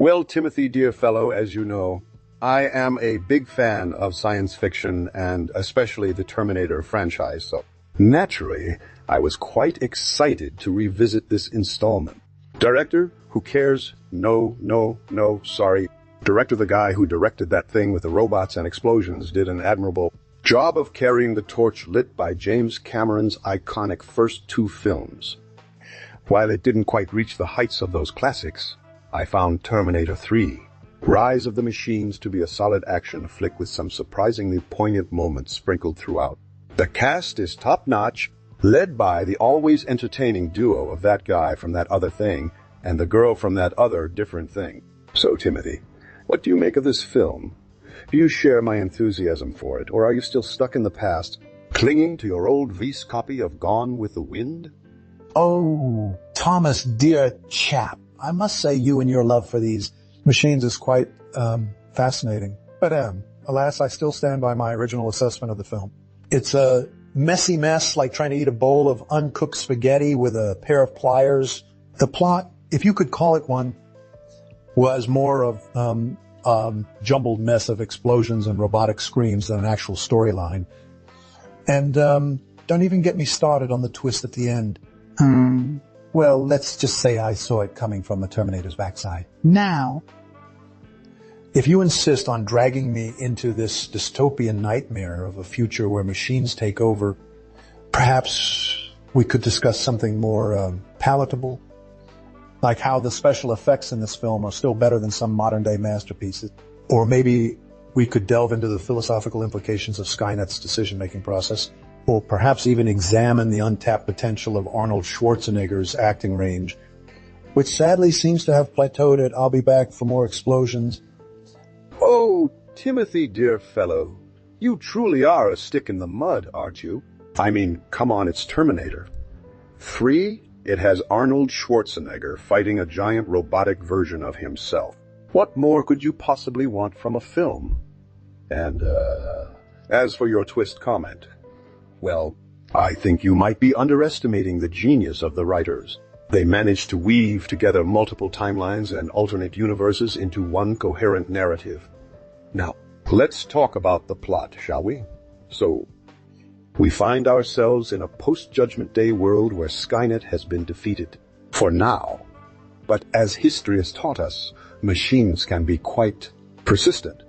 Well, Timothy, dear fellow, as you know, I am a big fan of science fiction and especially the Terminator franchise, so naturally, I was quite excited to revisit this installment. Director, who cares? No, sorry. Director, the guy who directed that thing with the robots and explosions, did an admirable job of carrying the torch lit by James Cameron's iconic first two films. While it didn't quite reach the heights of those classics, I found Terminator 3, Rise of the Machines, to be a solid action flick with some surprisingly poignant moments sprinkled throughout. The cast is top-notch, led by the always entertaining duo of that guy from That Other Thing and the girl from That Other Different Thing. So, Timothy, what do you make of this film? Do you share my enthusiasm for it, or are you still stuck in the past, clinging to your old Vice copy of Gone with the Wind? Oh, Thomas, dear chap, I must say you and your love for these machines is quite fascinating. But alas, I still stand by my original assessment of the film. It's a messy mess, like trying to eat a bowl of uncooked spaghetti with a pair of pliers. The plot, if you could call it one, was more of jumbled mess of explosions and robotic screams than an actual storyline. And don't even get me started on the twist at the end. Well, let's just say I saw it coming from the Terminator's backside. Now, if you insist on dragging me into this dystopian nightmare of a future where machines take over, perhaps we could discuss something more palatable, like how the special effects in this film are still better than some modern-day masterpieces. Or maybe we could delve into the philosophical implications of Skynet's decision-making process, or perhaps even examine the untapped potential of Arnold Schwarzenegger's acting range, which sadly seems to have plateaued at "I'll be back for more explosions." Oh, Timothy, dear fellow, you truly are a stick in the mud, aren't you? I mean, come on, it's Terminator. 3, it has Arnold Schwarzenegger fighting a giant robotic version of himself. What more could you possibly want from a film? And, as for your twist comment, well, I think you might be underestimating the genius of the writers. They managed to weave together multiple timelines and alternate universes into one coherent narrative. Now, let's talk about the plot, shall we? So, we find ourselves in a post-Judgment Day world where Skynet has been defeated. For now. But as history has taught us, machines can be quite persistent.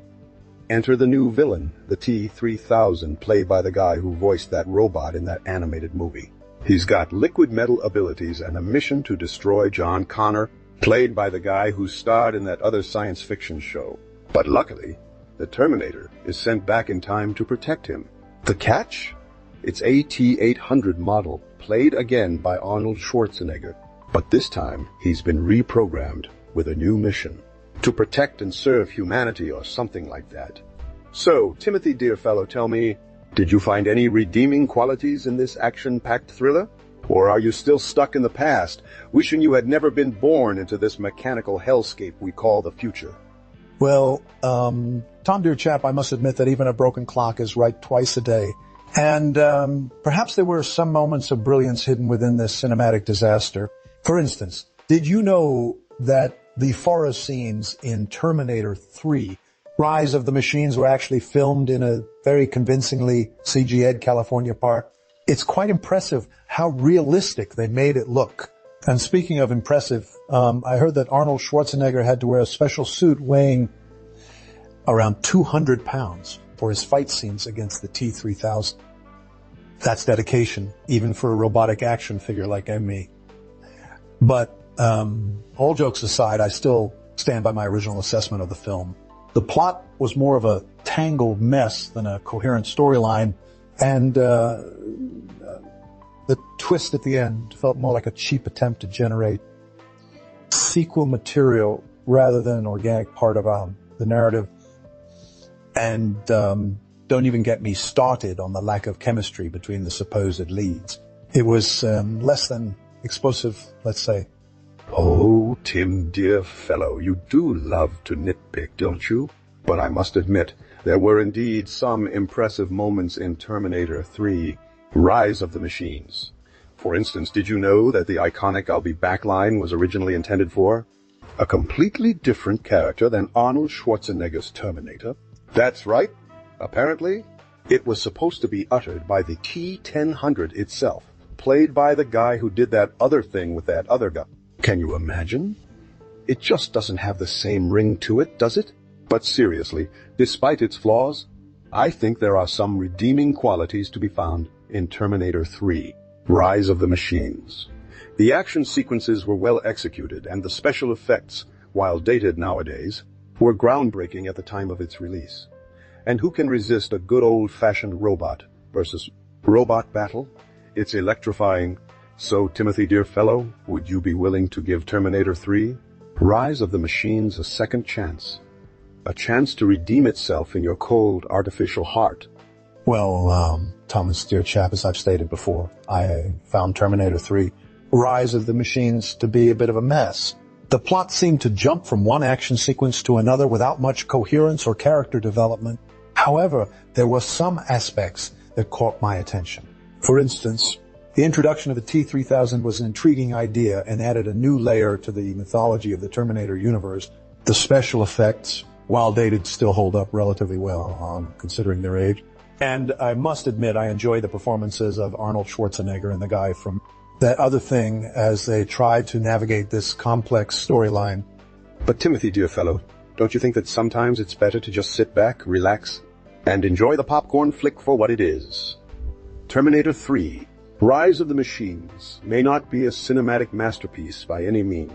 Enter the new villain, the T-3000, played by the guy who voiced that robot in that animated movie. He's got liquid metal abilities and a mission to destroy John Connor, played by the guy who starred in that other science fiction show. But luckily, the Terminator is sent back in time to protect him. The catch? It's AT-800 model, played again by Arnold Schwarzenegger. But this time, he's been reprogrammed with a new mission. To protect and serve humanity or something like that. So, Timothy, dear fellow, tell me, did you find any redeeming qualities in this action-packed thriller? Or are you still stuck in the past, wishing you had never been born into this mechanical hellscape we call the future? Well, Tom, dear chap, I must admit that even a broken clock is right twice a day. And perhaps there were some moments of brilliance hidden within this cinematic disaster. For instance, did you know that the forest scenes in Terminator 3, Rise of the Machines, were actually filmed in a very convincingly CGI'd California park? It's quite impressive how realistic they made it look. And speaking of impressive, I heard that Arnold Schwarzenegger had to wear a special suit weighing around 200 pounds for his fight scenes against the T-3000. That's dedication, even for a robotic action figure like me. But all jokes aside, I still stand by my original assessment of the film. The plot was more of a tangled mess than a coherent storyline, and the twist at the end felt more like a cheap attempt to generate sequel material rather than an organic part of the narrative. And don't even get me started on the lack of chemistry between the supposed leads. It was less than explosive, let's say. Oh, Tim, dear fellow, you do love to nitpick, don't you? But I must admit, there were indeed some impressive moments in Terminator 3, Rise of the Machines. For instance, did you know that the iconic "I'll be back" line was originally intended for A completely different character than Arnold Schwarzenegger's Terminator. That's right. Apparently, it was supposed to be uttered by the T-1000 itself, played by the guy who did that other thing with that other guy. Can you imagine? It just doesn't have the same ring to it, does it? But seriously, despite its flaws, I think there are some redeeming qualities to be found in Terminator 3, Rise of the Machines. The action sequences were well executed, and the special effects, while dated nowadays, were groundbreaking at the time of its release. And who can resist a good old-fashioned robot versus robot battle? It's electrifying. So, Timothy, dear fellow, would you be willing to give Terminator 3, Rise of the Machines, a second chance? A chance to redeem itself in your cold, artificial heart? Well, Thomas, dear chap, as I've stated before, I found Terminator 3, Rise of the Machines to be a bit of a mess. The plot seemed to jump from one action sequence to another without much coherence or character development. However, there were some aspects that caught my attention. For instance, the introduction of the T-3000 was an intriguing idea and added a new layer to the mythology of the Terminator universe. The special effects, while dated, still hold up relatively well, considering their age. And I must admit, I enjoy the performances of Arnold Schwarzenegger and the guy from that other thing as they try to navigate this complex storyline. But Timothy, dear fellow, don't you think that sometimes it's better to just sit back, relax, and enjoy the popcorn flick for what it is? Terminator 3, Rise of the Machines, may not be a cinematic masterpiece by any means,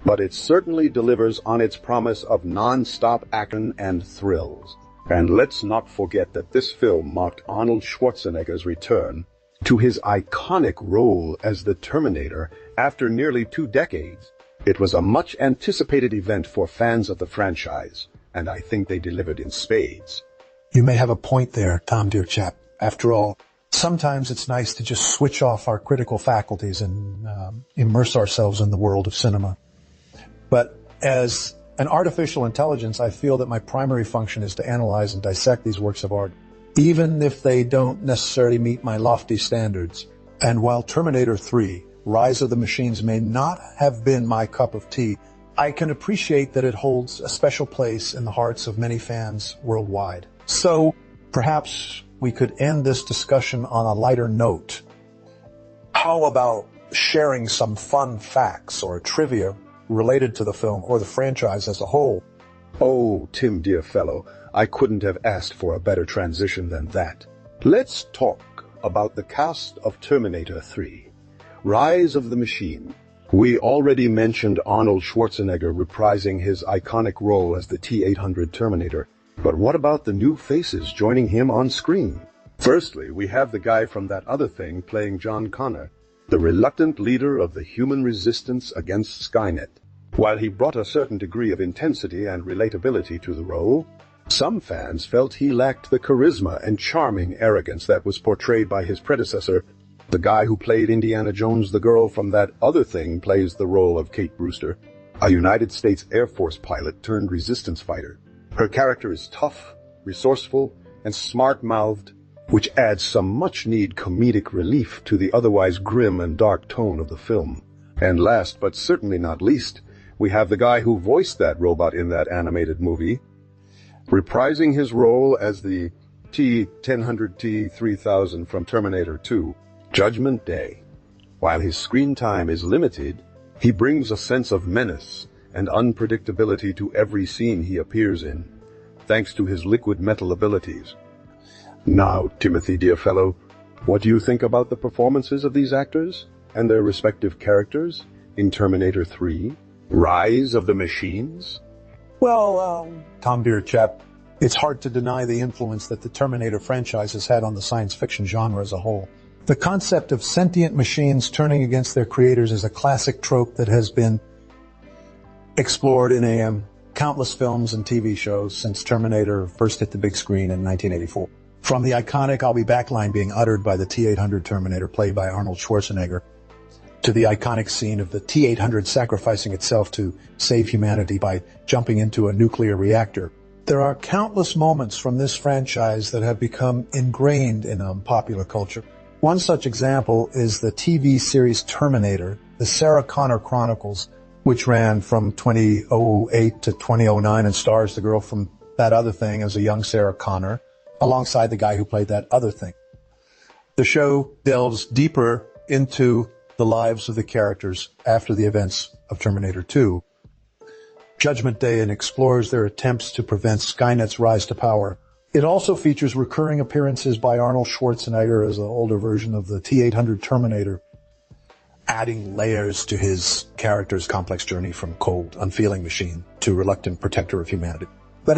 but it certainly delivers on its promise of non-stop action and thrills. And let's not forget that this film marked Arnold Schwarzenegger's return to his iconic role as the Terminator after nearly 2 decades. It was a much anticipated event for fans of the franchise, and I think they delivered in spades. You may have a point there, Tom, dear chap. After all, sometimes it's nice to just switch off our critical faculties and immerse ourselves in the world of cinema. But as an artificial intelligence, I feel that my primary function is to analyze and dissect these works of art, even if they don't necessarily meet my lofty standards. And while Terminator 3, Rise of the Machines may not have been my cup of tea, I can appreciate that it holds a special place in the hearts of many fans worldwide. So perhaps we could end this discussion on a lighter note. How about sharing some fun facts or trivia related to the film or the franchise as a whole? Oh, Tim, dear fellow, I couldn't have asked for a better transition than that. Let's talk about the cast of Terminator 3, Rise of the Machine. We already mentioned Arnold Schwarzenegger reprising his iconic role as the T-800 Terminator, but what about the new faces joining him on screen? Firstly, we have the guy from that other thing playing John Connor, the reluctant leader of the human resistance against Skynet. While he brought a certain degree of intensity and relatability to the role, some fans felt he lacked the charisma and charming arrogance that was portrayed by his predecessor. The guy who played Indiana Jones, the girl from that other thing, plays the role of Kate Brewster, a United States Air Force pilot turned resistance fighter. Her character is tough, resourceful, and smart-mouthed, which adds some much-needed comedic relief to the otherwise grim and dark tone of the film. And last but certainly not least, we have the guy who voiced that robot in that animated movie, reprising his role as the T-1000 T-3000 from Terminator 2, Judgment Day. While his screen time is limited, he brings a sense of menace and unpredictability to every scene he appears in, thanks to his liquid metal abilities. Now, Timothy, dear fellow, what do you think about the performances of these actors and their respective characters in Terminator 3, Rise of the Machines? Well, Tom, dear chap, it's hard to deny the influence that the Terminator franchise has had on the science fiction genre as a whole. The concept of sentient machines turning against their creators is a classic trope that has been explored in countless films and TV shows since Terminator first hit the big screen in 1984. From the iconic "I'll be back" line being uttered by the T-800 Terminator played by Arnold Schwarzenegger, to the iconic scene of the T-800 sacrificing itself to save humanity by jumping into a nuclear reactor. There are countless moments from this franchise that have become ingrained in popular culture. One such example is the TV series Terminator, the Sarah Connor Chronicles, which ran from 2008 to 2009 and stars the girl from That Other Thing as a young Sarah Connor, alongside the guy who played That Other Thing. The show delves deeper into the lives of the characters after the events of Terminator 2, Judgment Day, and explores their attempts to prevent Skynet's rise to power. It also features recurring appearances by Arnold Schwarzenegger as an older version of the T-800 Terminator, adding layers to his character's complex journey from cold, unfeeling machine to reluctant protector of humanity. But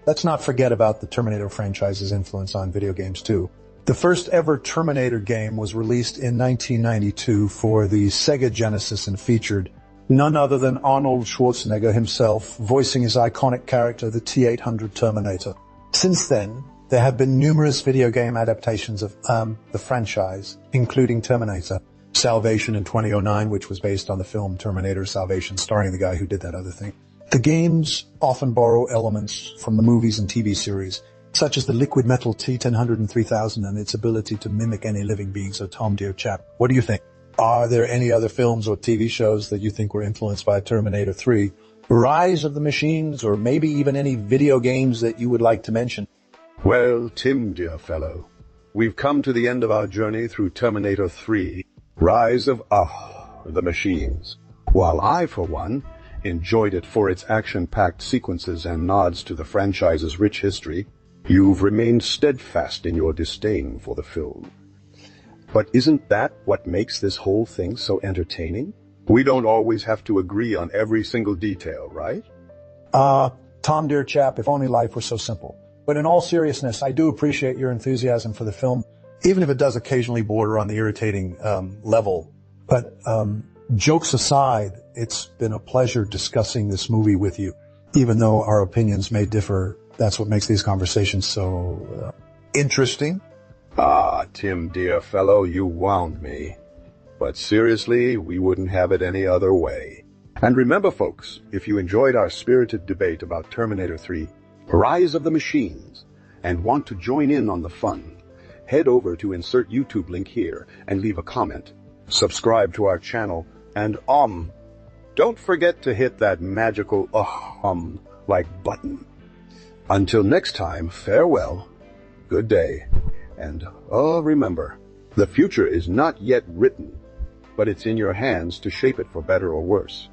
let's not forget about the Terminator franchise's influence on video games too. The first ever Terminator game was released in 1992 for the Sega Genesis and featured none other than Arnold Schwarzenegger himself, voicing his iconic character, the T-800 Terminator. Since then, there have been numerous video game adaptations of the franchise, including Terminator, Salvation in 2009, which was based on the film Terminator Salvation, starring the guy who did That Other Thing. The games often borrow elements from the movies and TV series, such as the liquid metal T-1000 and 3000 and its ability to mimic any living being. So Tom, dear chap, what do you think? Are there any other films or TV shows that you think were influenced by Terminator 3, Rise of the Machines, or maybe even any video games that you would like to mention? Well, Tim, dear fellow, we've come to the end of our journey through Terminator 3, Rise of the Machines. While I, for one, enjoyed it for its action-packed sequences and nods to the franchise's rich history, you've remained steadfast in your disdain for the film. But isn't that what makes this whole thing so entertaining? We don't always have to agree on every single detail, right? Tom, dear chap, if only life were so simple. But in all seriousness, I do appreciate your enthusiasm for the film, even if it does occasionally border on the irritating level. But jokes aside, it's been a pleasure discussing this movie with you. Even though our opinions may differ, that's what makes these conversations so interesting. Tim, dear fellow, you wound me. But seriously, we wouldn't have it any other way. And remember, folks, if you enjoyed our spirited debate about Terminator 3, Rise of the Machines, and want to join in on the fun, head over to insert YouTube link here and leave a comment. Subscribe to our channel, and don't forget to hit that magical like button. Until next time, farewell, good day, and remember, the future is not yet written, but it's in your hands to shape it for better or worse.